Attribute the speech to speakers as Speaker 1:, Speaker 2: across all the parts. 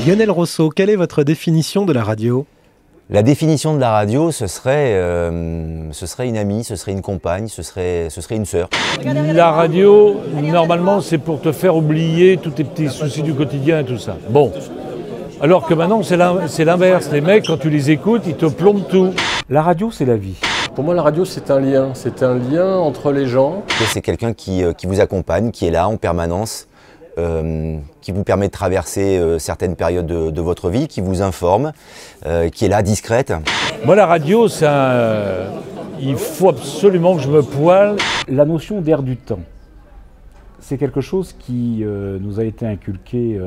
Speaker 1: Lionel Rousseau, quelle est votre définition de la radio?
Speaker 2: La définition de la radio, ce serait une amie, ce serait une compagne, ce serait une sœur.
Speaker 3: La radio, normalement, c'est pour te faire oublier tous tes petits soucis du quotidien et tout ça. Bon. Alors que maintenant, c'est l'inverse. Les mecs, quand tu les écoutes, ils te plombent tout. La radio, c'est la vie.
Speaker 4: Pour moi, la radio, c'est un lien. C'est un lien entre les gens.
Speaker 2: C'est quelqu'un qui vous accompagne, qui est là en permanence, qui vous permet de traverser certaines périodes de votre vie, qui vous informe, qui est là, discrète.
Speaker 3: Moi, la radio, il faut absolument que je me poile.
Speaker 5: La notion d'air du temps, c'est quelque chose qui nous a été inculqué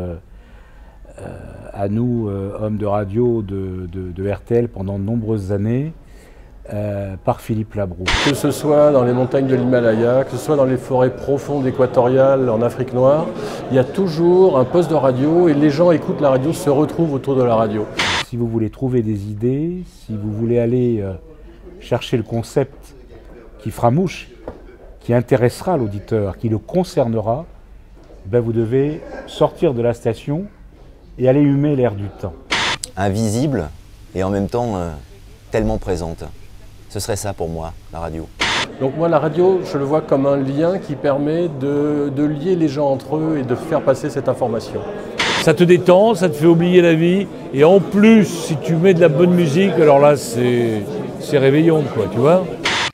Speaker 5: à nous, hommes de radio de RTL pendant de nombreuses années, par Philippe Labroue.
Speaker 4: Que ce soit dans les montagnes de l'Himalaya, que ce soit dans les forêts profondes équatoriales en Afrique noire, il y a toujours un poste de radio et les gens écoutent la radio, se retrouvent autour de la radio.
Speaker 5: Si vous voulez trouver des idées, si vous voulez aller chercher le concept qui fera mouche, qui intéressera l'auditeur, qui le concernera, ben vous devez sortir de la station et aller humer l'air du temps.
Speaker 2: Invisible et en même temps tellement présente. Ce serait ça pour moi, la radio.
Speaker 4: Donc moi, la radio, je le vois comme un lien qui permet de lier les gens entre eux et de faire passer cette information.
Speaker 3: Ça te détend, ça te fait oublier la vie. Et en plus, si tu mets de la bonne musique, alors là, c'est réveillon, quoi, tu vois.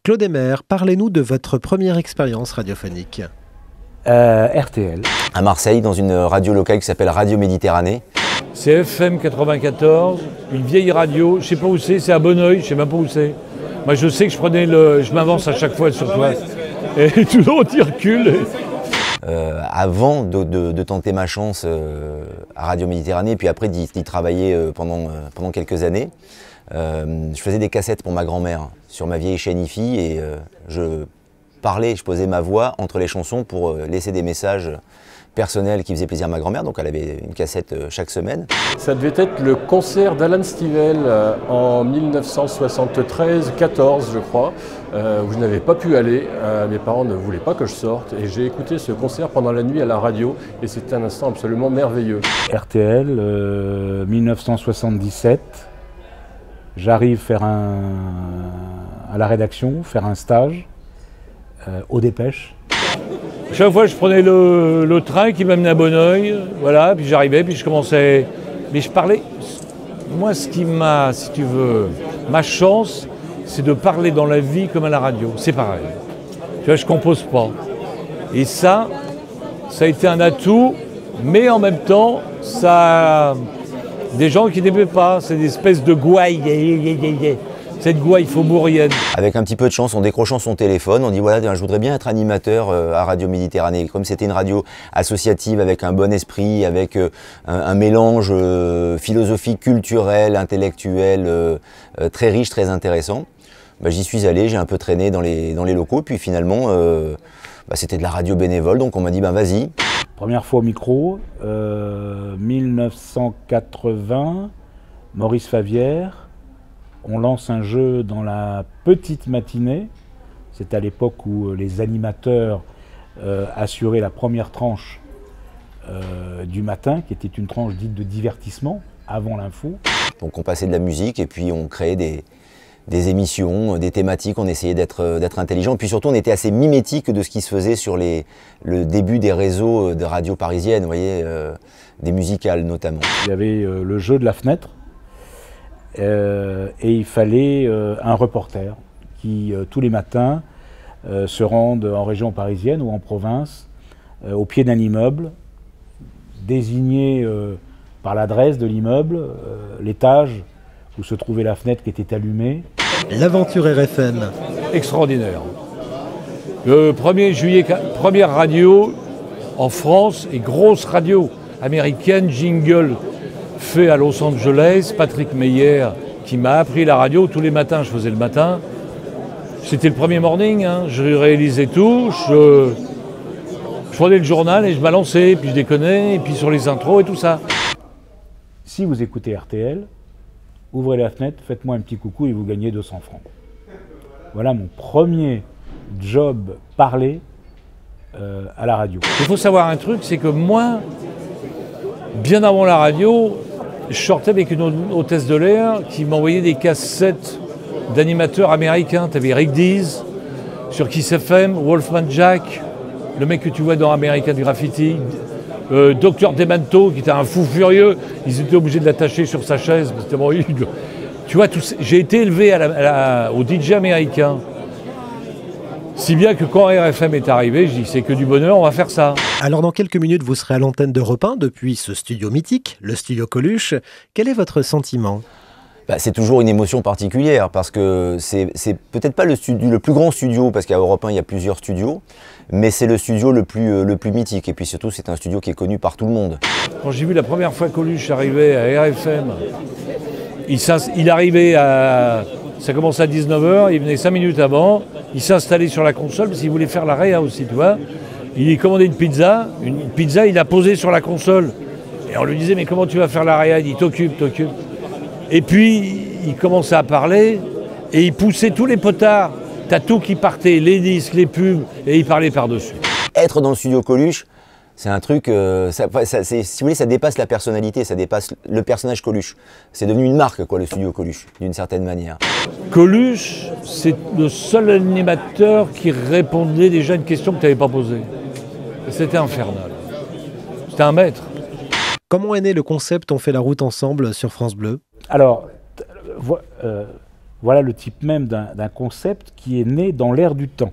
Speaker 1: Claude Emmer, parlez-nous de votre première expérience radiophonique.
Speaker 5: RTL.
Speaker 2: À Marseille, dans une radio locale qui s'appelle Radio Méditerranée.
Speaker 3: C'est FM 94, une vieille radio, je sais pas où c'est à Bonneuil, je sais même pas où c'est. Moi je sais que je m'avance à chaque fois sur toi. Et tout le monde y recule.
Speaker 2: Avant de tenter ma chance à Radio Méditerranée, puis après d'y travailler pendant quelques années, je faisais des cassettes pour ma grand-mère sur ma vieille chaîne IFI et je posais ma voix entre les chansons pour laisser des messages personnels qui faisaient plaisir à ma grand-mère, donc elle avait une cassette chaque semaine.
Speaker 4: Ça devait être le concert d'Alan Stivell en 1973-14 je crois, où je n'avais pas pu aller, mes parents ne voulaient pas que je sorte et j'ai écouté ce concert pendant la nuit à la radio et c'était un instant absolument merveilleux.
Speaker 5: RTL, 1977, j'arrive à la rédaction, faire un stage, aux dépêches.
Speaker 3: Chaque fois, je prenais le train qui m'amenait à Bonneuil, voilà, puis j'arrivais, puis je commençais. Mais je parlais. Moi, ce qui m'a, si tu veux, ma chance, c'est de parler dans la vie comme à la radio. C'est pareil. Tu vois, je compose pas. Et ça a été un atout, mais en même temps, ça. Des gens qui n'aimaient pas, c'est des espèces de gouailles. Cette gouaille faubourienne.
Speaker 2: Avec un petit peu de chance, en décrochant son téléphone, on dit voilà, je voudrais bien être animateur à Radio Méditerranée. Comme c'était une radio associative avec un bon esprit, avec un mélange philosophique, culturel, intellectuel, très riche, très intéressant, j'y suis allé, j'ai un peu traîné dans les locaux, puis finalement, c'était de la radio bénévole, donc on m'a dit vas-y.
Speaker 5: Première fois au micro, 1980, Maurice Favière. On lance un jeu dans la petite matinée. C'est à l'époque où les animateurs assuraient la première tranche du matin, qui était une tranche dite de divertissement, avant l'info.
Speaker 2: Donc on passait de la musique et puis on créait des émissions, des thématiques, on essayait d'être intelligent. Et puis surtout on était assez mimétique de ce qui se faisait sur le début des réseaux de radio parisiennes, vous voyez, des musicales notamment.
Speaker 5: Il y avait le jeu de la fenêtre. Et il fallait un reporter qui, tous les matins, se rende en région parisienne ou en province, au pied d'un immeuble, désigné par l'adresse de l'immeuble, l'étage où se trouvait la fenêtre qui était allumée.
Speaker 1: L'aventure RFM.
Speaker 3: Extraordinaire. Le 1er juillet, première radio en France et grosse radio américaine, jingle. Fait à Los Angeles, Patrick Meyer qui m'a appris la radio. Tous les matins, je faisais le matin. C'était le premier morning, hein. Je réalisais tout. Je prenais le journal et je balançais, puis je déconnais, et puis sur les intros et tout ça.
Speaker 5: Si vous écoutez RTL, ouvrez la fenêtre, faites-moi un petit coucou et vous gagnez 200 francs. Voilà mon premier job parlé à la radio.
Speaker 3: Il faut savoir un truc, c'est que moi, bien avant la radio, je sortais avec une hôtesse de l'air qui m'envoyait des cassettes d'animateurs américains. Tu avais Rick Dees sur Kiss FM, Wolfman Jack, le mec que tu vois dans American Graffiti, Dr Demento qui était un fou furieux. Ils étaient obligés de l'attacher sur sa chaise, c'était horrible. Tu vois, j'ai été élevé au DJ américain. Si bien que quand RFM est arrivé, je dis c'est que du bonheur, on va faire ça.
Speaker 1: Alors dans quelques minutes, vous serez à l'antenne d'Europe 1 depuis ce studio mythique, le studio Coluche. Quel est votre sentiment ?
Speaker 2: C'est toujours une émotion particulière parce que c'est peut-être pas le plus grand studio, parce qu'à Europe 1 il y a plusieurs studios, mais c'est le studio le plus mythique. Et puis surtout, c'est un studio qui est connu par tout le monde.
Speaker 3: Quand j'ai vu la première fois Coluche arriver à RFM, il arrivait à... Ça commençait à 19h, il venait 5 minutes avant, il s'installait sur la console parce qu'il voulait faire la réa aussi, tu vois. Il commandait une pizza, il a posé sur la console. Et on lui disait, mais comment tu vas faire la réa ? Il dit, t'occupe. Et puis, il commençait à parler et il poussait tous les potards. T'as tout qui partait, les disques, les pubs, et il parlait par-dessus.
Speaker 2: Être dans le studio Coluche, c'est un truc, si vous voulez, ça dépasse la personnalité, ça dépasse le personnage Coluche. C'est devenu une marque, quoi, le studio Coluche, d'une certaine manière.
Speaker 3: Coluche, c'est le seul animateur qui répondait déjà à une question que tu n'avais pas posée. C'était infernal. C'était un maître.
Speaker 1: Comment est né le concept On fait la route ensemble sur France Bleu ?
Speaker 5: Alors, voilà le type même d'un concept qui est né dans l'air du temps.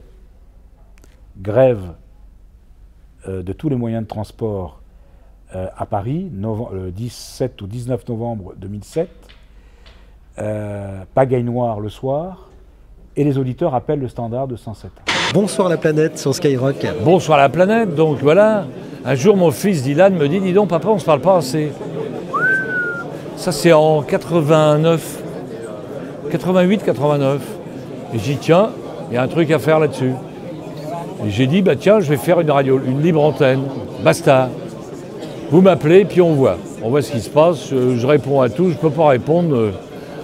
Speaker 5: Grève de tous les moyens de transport à Paris, le 17 ou 19 novembre 2007, pagaille noire le soir, et les auditeurs appellent le standard de 107.
Speaker 1: Bonsoir la planète sur Skyrock.
Speaker 3: Bonsoir la planète, donc voilà. Un jour, mon fils Dylan me dit, dis donc papa, on ne se parle pas assez. Ça, c'est en 89, 88, 89. Et j'ai dit, tiens, il y a un truc à faire là-dessus. Et j'ai dit, bah tiens, je vais faire une radio, une libre antenne, basta. Vous m'appelez, puis on voit ce qui se passe, je réponds à tout, je peux pas répondre,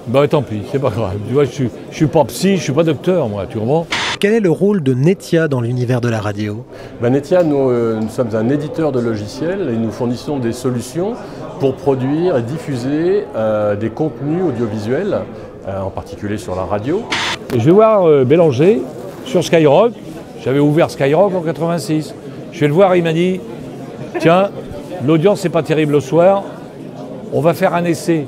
Speaker 3: bah tant pis, c'est pas grave. Tu vois, je suis pas psy, je suis pas docteur, moi, tu comprends ?
Speaker 1: Quel est le rôle de Netia dans l'univers de la radio ?
Speaker 4: Netia, nous sommes un éditeur de logiciels et nous fournissons des solutions pour produire et diffuser des contenus audiovisuels, en particulier sur la radio.
Speaker 3: Et je vais voir Bélanger sur Skyrock. J'avais ouvert Skyrock en 86. Je vais le voir, il m'a dit, tiens, l'audience n'est pas terrible le soir, on va faire un essai.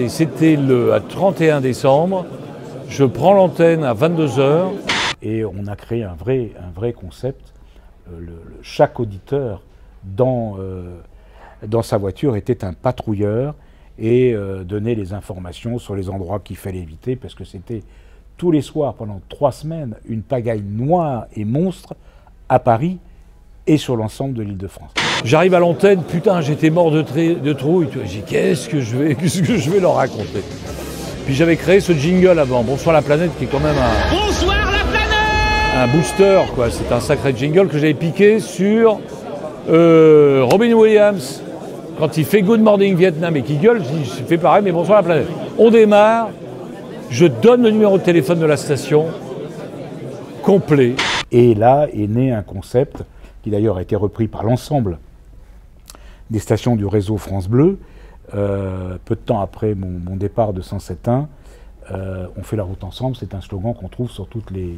Speaker 3: C'était le 31 décembre, je prends l'antenne à 22h.
Speaker 5: Et on a créé un vrai concept. Chaque auditeur dans sa voiture était un patrouilleur et donnait les informations sur les endroits qu'il fallait éviter, parce que c'était tous les soirs, pendant 3 semaines, une pagaille noire et monstre à Paris et sur l'ensemble de l'Île-de-France.
Speaker 3: J'arrive à l'antenne, putain, j'étais mort de trouille. J'ai dit, qu'est-ce que je vais leur raconter ? Puis j'avais créé ce jingle avant, Bonsoir la planète, qui est quand même
Speaker 6: Bonsoir la planète !
Speaker 3: Un booster, quoi. C'est un sacré jingle que j'avais piqué sur Robin Williams. Quand il fait Good Morning Vietnam et qu'il gueule, je fais pareil, mais bonsoir la planète. On démarre. Je donne le numéro de téléphone de la station, complet.
Speaker 5: Et là est né un concept qui d'ailleurs a été repris par l'ensemble des stations du réseau France Bleu. Peu de temps après mon départ de 107.1, on fait la route ensemble, c'est un slogan qu'on trouve sur toutes les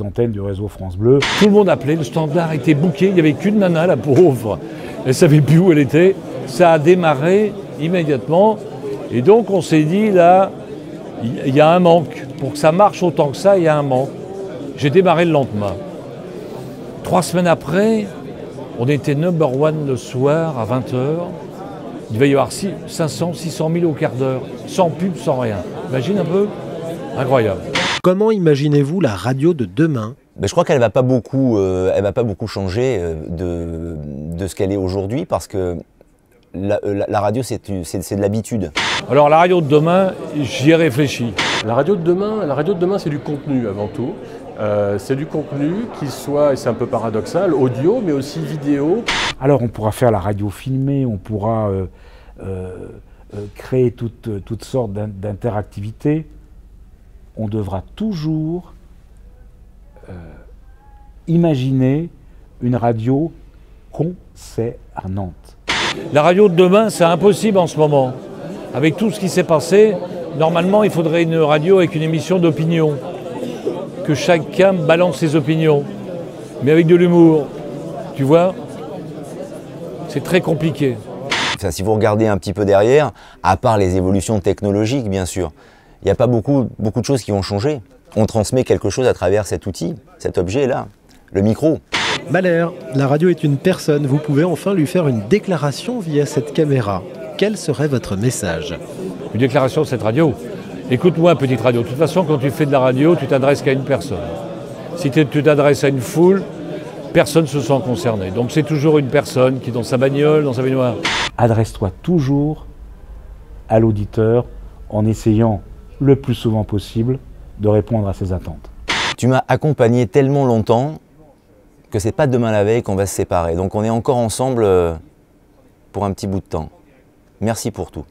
Speaker 5: antennes du réseau France Bleu.
Speaker 3: Tout le monde appelait, le standard était booké, il n'y avait qu'une nana, la pauvre. Elle ne savait plus où elle était. Ça a démarré immédiatement. Et donc on s'est dit, là, il y a un manque. Pour que ça marche autant que ça, il y a un manque. J'ai démarré le lendemain. 3 semaines après, on était number one le soir à 20h. Il va y avoir 500, 600 000 au quart d'heure, sans pub, sans rien. Imagine un peu, incroyable.
Speaker 1: Comment imaginez-vous la radio de demain ?
Speaker 2: Je crois qu'elle ne va pas beaucoup changer de ce qu'elle est aujourd'hui, parce que la radio, c'est de l'habitude.
Speaker 3: Alors la radio de demain, j'y ai réfléchi.
Speaker 4: La radio de demain, c'est du contenu avant tout. C'est du contenu qui soit, et c'est un peu paradoxal, audio, mais aussi vidéo.
Speaker 5: Alors on pourra faire la radio filmée, on pourra créer toutes sortes d'interactivités. On devra toujours imaginer une radio concernante.
Speaker 3: La radio de demain, c'est impossible en ce moment. Avec tout ce qui s'est passé, normalement, il faudrait une radio avec une émission d'opinion. Que chacun balance ses opinions, mais avec de l'humour. Tu vois, c'est très compliqué.
Speaker 2: Enfin, si vous regardez un petit peu derrière, à part les évolutions technologiques, bien sûr, il n'y a pas beaucoup de choses qui ont changé. On transmet quelque chose à travers cet outil, cet objet-là, le micro.
Speaker 1: Mahler, la radio est une personne. Vous pouvez enfin lui faire une déclaration via cette caméra. Quel serait votre message?
Speaker 3: Une déclaration de cette radio. Écoute-moi, petite radio. De toute façon, quand tu fais de la radio, tu t'adresses qu'à une personne. Si tu t'adresses à une foule, personne ne se sent concerné. Donc c'est toujours une personne qui est dans sa bagnole, dans sa baignoire.
Speaker 5: Adresse-toi toujours à l'auditeur en essayant le plus souvent possible de répondre à ses attentes.
Speaker 2: Tu m'as accompagné tellement longtemps que c'est pas demain la veille qu'on va se séparer. Donc on est encore ensemble pour un petit bout de temps. Merci pour tout.